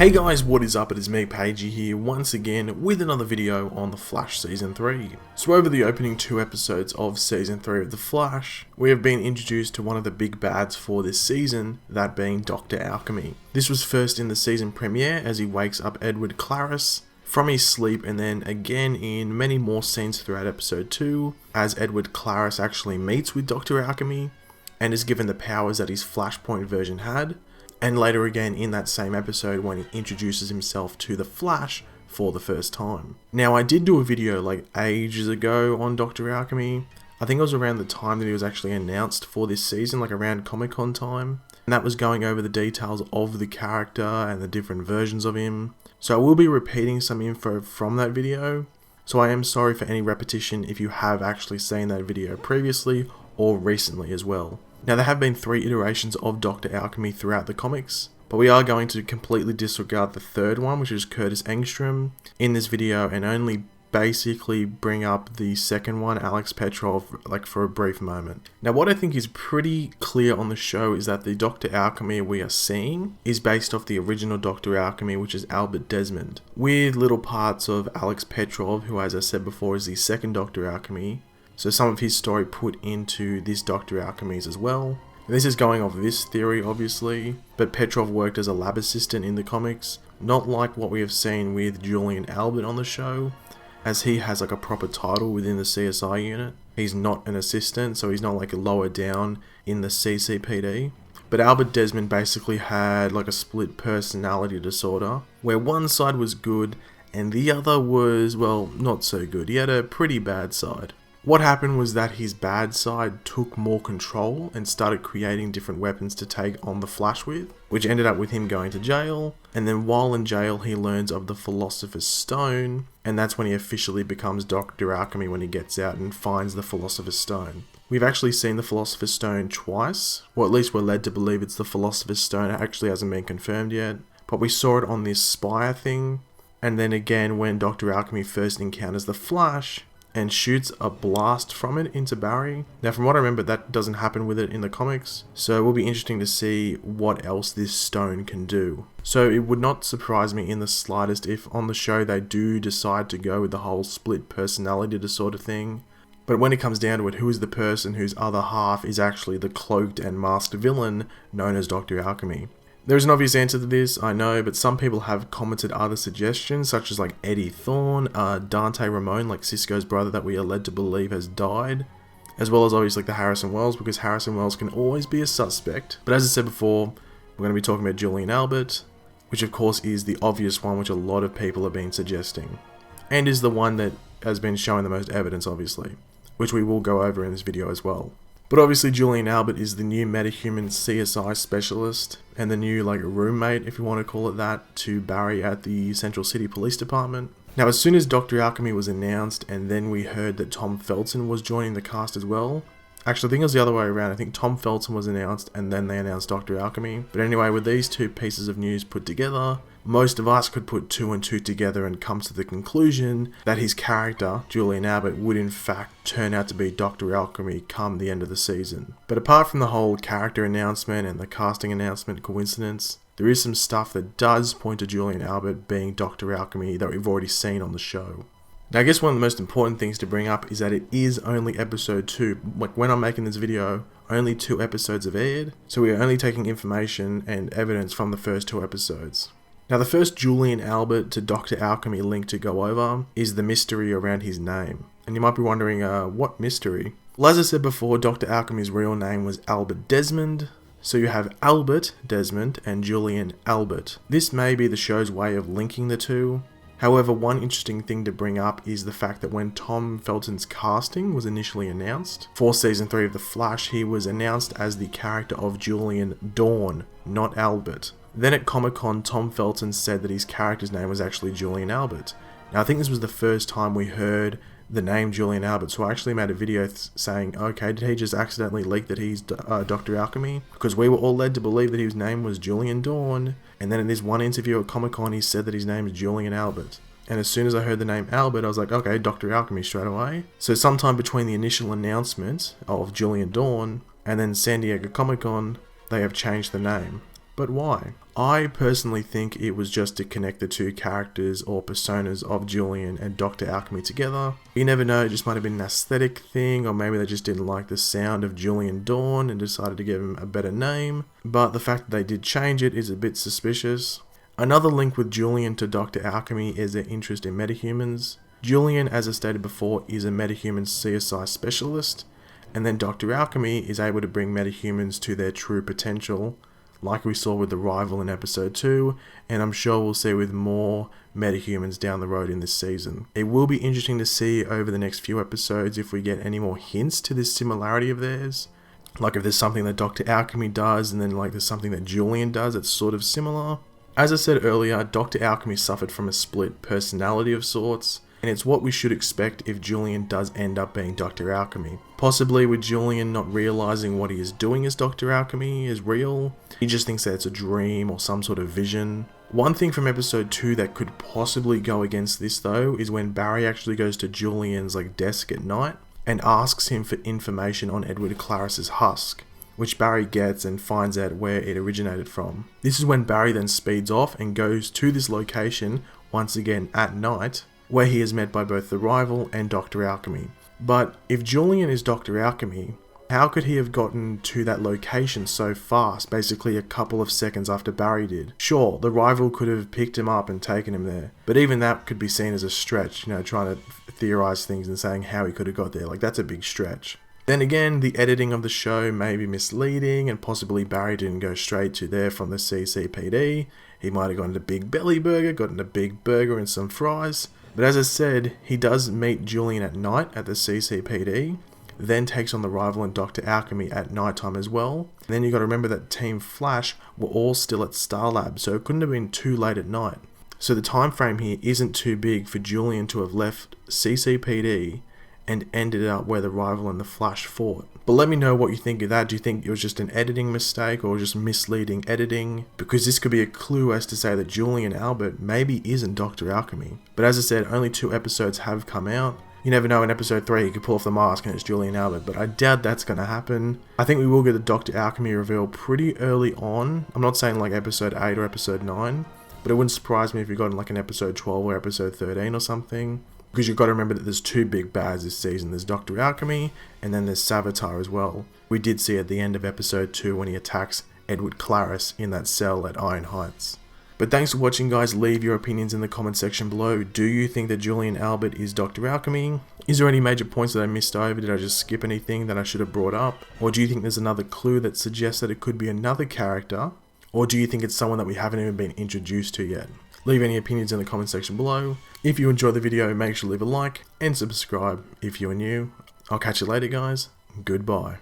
Hey guys, what is up? It is me, Pagey here, once again with another video on The Flash Season 3. So over the opening 2 episodes of Season 3 of The Flash, we have been introduced to one of the big bads for this season, that being Dr. Alchemy. This was first in the season premiere as he wakes up Edward Claris from his sleep, and then again in many more scenes throughout episode 2 as Edward Claris actually meets with Dr. Alchemy and is given the powers that his Flashpoint version had. And later again in that same episode when he introduces himself to the Flash for the first time. Now I did do a video like ages ago on Dr. Alchemy. I think it was around the time that he was actually announced for this season, like around Comic-Con time. And that was going over the details of the character and the different versions of him. So I will be repeating some info from that video. So I am sorry for any repetition if you have actually seen that video previously or recently as well. Now there have been 3 iterations of Dr. Alchemy throughout the comics, but we are going to completely disregard the third one, which is Curtis Engstrom, in this video and only basically bring up the second one, Alex Petrov, like for a brief moment. Now what I think is pretty clear on the show is that the Dr. Alchemy we are seeing is based off the original Dr. Alchemy, which is Albert Desmond, with little parts of Alex Petrov, who as I said before is the second Dr. Alchemy. So some of his story put into this Dr. Alchemy's as well. And this is going off this theory obviously, but Petrov worked as a lab assistant in the comics, not like what we have seen with Julian Albert on the show, as he has like a proper title within the CSI unit. He's not an assistant, so he's not like lower down in the CCPD. But Albert Desmond basically had like a split personality disorder, where one side was good and the other was, well, not so good. He had a pretty bad side. What happened was that his bad side took more control and started creating different weapons to take on the Flash with, which ended up with him going to jail, and then while in jail he learns of the Philosopher's Stone, and that's when he officially becomes Dr. Alchemy when he gets out and finds the Philosopher's Stone. We've actually seen the Philosopher's Stone twice, or at least we're led to believe it's the Philosopher's Stone. It actually hasn't been confirmed yet, but we saw it on this Spire thing, and then again when Dr. Alchemy first encounters the Flash, and shoots a blast from it into Barry. Now from what I remember, that doesn't happen with it in the comics, so it will be interesting to see what else this stone can do. So it would not surprise me in the slightest if on the show they do decide to go with the whole split personality disorder thing. But when it comes down to it, who is the person whose other half is actually the cloaked and masked villain known as Dr. Alchemy? There is an obvious answer to this, I know, but some people have commented other suggestions, such as like Eddie Thorne, Dante Ramone, like Cisco's brother that we are led to believe has died, as well as obviously like the Harrison Wells, because Harrison Wells can always be a suspect. But as I said before, we're going to be talking about Julian Albert, which of course is the obvious one which a lot of people have been suggesting, and is the one that has been showing the most evidence obviously, which we will go over in this video as well. But obviously Julian Albert is the new metahuman CSI specialist and the new like roommate, if you want to call it that, to Barry at the Central City Police Department. Now as soon as Dr. Alchemy was announced and then we heard that Tom Felton was joining the cast as well. Actually I think it was the other way around. I think Tom Felton was announced and then they announced Dr. Alchemy. But anyway, with these 2 pieces of news put together, most of us could put 2 and 2 together and come to the conclusion that his character, Julian Albert, would in fact turn out to be Dr. Alchemy come the end of the season. But apart from the whole character announcement and the casting announcement coincidence, there is some stuff that does point to Julian Albert being Dr. Alchemy that we've already seen on the show. Now I guess one of the most important things to bring up is that it is only episode 2. Like when I'm making this video, only 2 episodes have aired, so we are only taking information and evidence from the first 2 episodes. Now the first Julian Albert to Dr. Alchemy link to go over is the mystery around his name. And you might be wondering, what mystery? Well, as I said before, Dr. Alchemy's real name was Albert Desmond, so you have Albert Desmond and Julian Albert. This may be the show's way of linking the 2. However, one interesting thing to bring up is the fact that when Tom Felton's casting was initially announced for Season 3 of The Flash, he was announced as the character of Julian Dawn, not Albert. Then at Comic-Con, Tom Felton said that his character's name was actually Julian Albert. Now I think this was the first time we heard the name Julian Albert, so I actually made a video saying, okay, did he just accidentally leak that he's Dr. Alchemy? Because we were all led to believe that his name was Julian Dawn, and then in this one interview at Comic-Con he said that his name is Julian Albert. And as soon as I heard the name Albert, I was like, okay, Dr. Alchemy straight away. So sometime between the initial announcement of Julian Dawn and then San Diego Comic-Con, they have changed the name. but why? I personally think it was just to connect the two characters or personas of Julian and Dr. Alchemy together. You never know, it just might have been an aesthetic thing, or maybe they just didn't like the sound of Julian Dawn and decided to give him a better name, but the fact that they did change it is a bit suspicious. Another link with Julian to Dr. Alchemy is their interest in metahumans. Julian, as I stated before, is a metahuman CSI specialist, and then Dr. Alchemy is able to bring metahumans to their true potential, like we saw with the rival in episode 2, and I'm sure we'll see with more metahumans down the road in this season. It will be interesting to see over the next few episodes if we get any more hints to this similarity of theirs. Like if there's something that Dr. Alchemy does, and then like there's something that Julian does that's sort of similar. As I said earlier, Dr. Alchemy suffered from a split personality of sorts, and it's what we should expect if Julian does end up being Dr. Alchemy. Possibly with Julian not realizing what he is doing as Dr. Alchemy is real. He just thinks that it's a dream or some sort of vision. One thing from episode 2 that could possibly go against this though is when Barry actually goes to Julian's desk at night and asks him for information on Edward Claris's husk, which Barry gets and finds out where it originated from. This is when Barry then speeds off and goes to this location once again at night, where he is met by both the rival and Dr. Alchemy. But if Julian is Dr. Alchemy, how could he have gotten to that location so fast, basically a couple of seconds after Barry did? Sure, the rival could have picked him up and taken him there, but even that could be seen as a stretch, trying to theorize things and saying how he could have got there. That's a big stretch. Then again, the editing of the show may be misleading, and possibly Barry didn't go straight to there from the CCPD. He might have gone to Big Belly Burger, gotten a big burger and some fries. But as I said, he does meet Julian at night at the CCPD, then takes on the rival and Dr. Alchemy at nighttime as well. And then you got to remember that Team Flash were all still at Star Lab, so it couldn't have been too late at night. So the time frame here isn't too big for Julian to have left CCPD and ended up where the rival and the Flash fought. But let me know what you think of that. Do you think it was just an editing mistake or just misleading editing? Because this could be a clue as to say that Julian Albert maybe isn't Dr. Alchemy. But as I said, only 2 episodes have come out. You never know, in episode 3 he could pull off the mask and it's Julian Albert, but I doubt that's going to happen. I think we will get the Dr. Alchemy reveal pretty early on. I'm not saying episode 8 or episode 9, but it wouldn't surprise me if we got in an episode 12 or episode 13 or something. Because you've got to remember that there's 2 big bads this season. There's Dr. Alchemy, and then there's Savitar as well. We did see at the end of episode 2 when he attacks Edward Claris in that cell at Iron Heights. But thanks for watching, guys. Leave your opinions in the comment section below. Do you think that Julian Albert is Dr. Alchemy? Is there any major points that I missed over? Did I just skip anything that I should have brought up? Or do you think there's another clue that suggests that it could be another character? Or do you think it's someone that we haven't even been introduced to yet? Leave any opinions in the comment section below. If you enjoyed the video, make sure to leave a like and subscribe if you are new. I'll catch you later, guys. Goodbye.